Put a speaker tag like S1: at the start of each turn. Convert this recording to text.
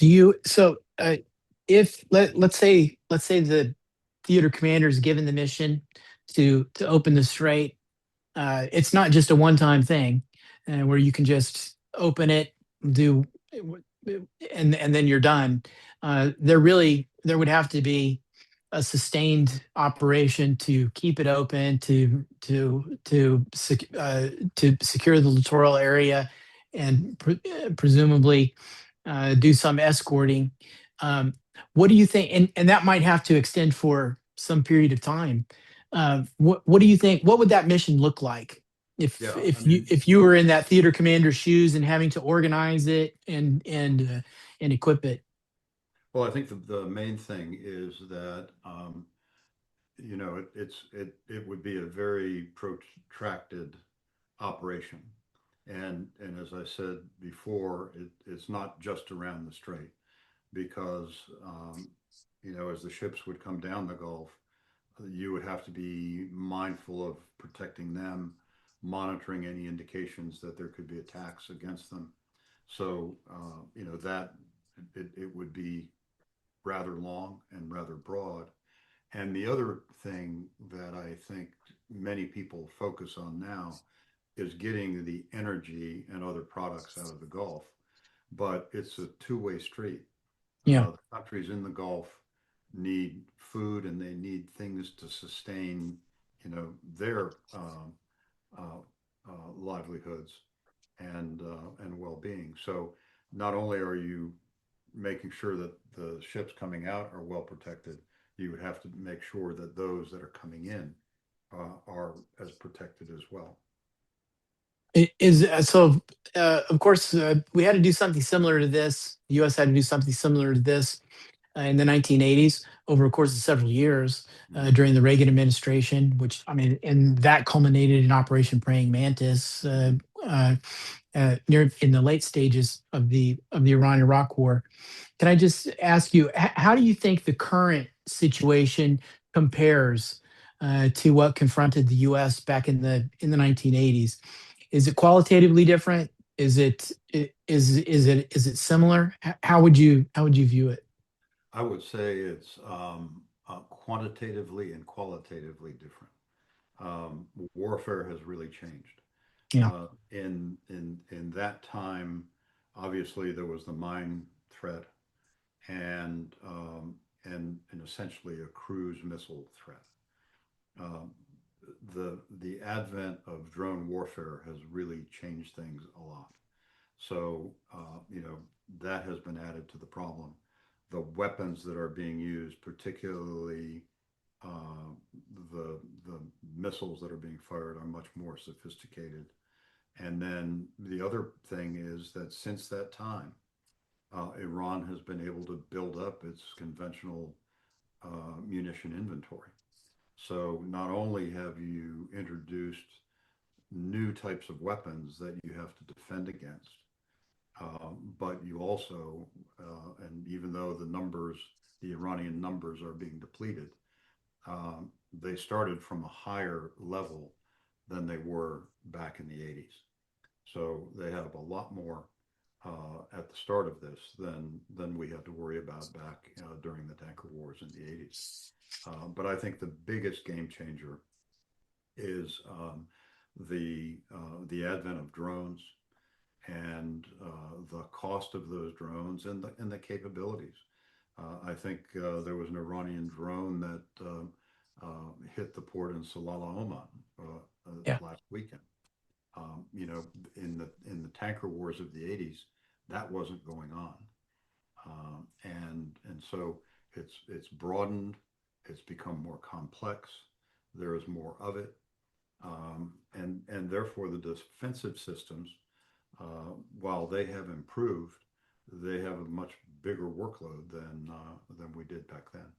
S1: Do you so if let's say the theater commander is given the mission to open the strait, it's not just a one-time thing where you can just open it, do and then you're done. There would have to be a sustained operation to keep it open, to secure the littoral area, and presumably do some escorting. Um, what do you think? And that might have to extend for some period of time. What do you think? What would that mission look like
S2: Yeah, I
S1: if
S2: mean,
S1: if you were in that theater commander's shoes and having to organize it and equip it?
S2: well, I think the main thing is that it would be a very protracted operation, and as I said before, it's not just around the strait because as the ships would come down the Gulf, you would have to be mindful of protecting them, monitoring any indications that there could be attacks against them. So that it would be rather long and rather broad. And the other thing that I think many people focus on now is getting the energy and other products out of the Gulf. But it's a two-way street.
S1: Yeah.
S2: The countries in the Gulf need food and they need things to sustain, their livelihoods and well-being. So not only are you making sure that the ships coming out are well protected, you would have to make sure that those that are coming in are as protected as well.
S1: It is so. Of course, we had to do something similar to this. The U.S. had to do something similar to this in the 1980s over a course of several years
S2: Mhm.
S1: during the Reagan administration, which I mean, and that culminated in Operation Praying Mantis near in the late stages of the Iran-Iraq War. Can I just ask you, how do you think the current situation compares to what confronted the U.S. back in the 1980s? Is it qualitatively different? Is it similar? How would you view it?
S2: I would say it's quantitatively and qualitatively different. Warfare has really changed.
S1: Yeah,
S2: In that time, obviously there was the mine threat and essentially a cruise missile threat. Um, the advent of drone warfare has really changed things a lot. So that has been added to the problem. The weapons that are being used, particularly uh, the missiles that are being fired, are much more sophisticated. And then the other thing is that since that time, Iran has been able to build up its conventional munition inventory. So not only have you introduced new types of weapons that you have to defend against, but you also, and even though the Iranian numbers are being depleted, they started from a higher level than they were back in the 80s. So they have a lot more at the start of this than we had to worry about back during the tanker wars in the 80s. But I think the biggest game changer is the advent of drones and the cost of those drones and the capabilities. I think there was an Iranian drone that hit the port in Salalah, Oman
S1: yeah.
S2: last weekend. In the tanker wars of the 80s, that wasn't going on, and so it's broadened. It's become more complex. There is more of it, and therefore the defensive systems, while they have improved, they have a much bigger workload than we did back then.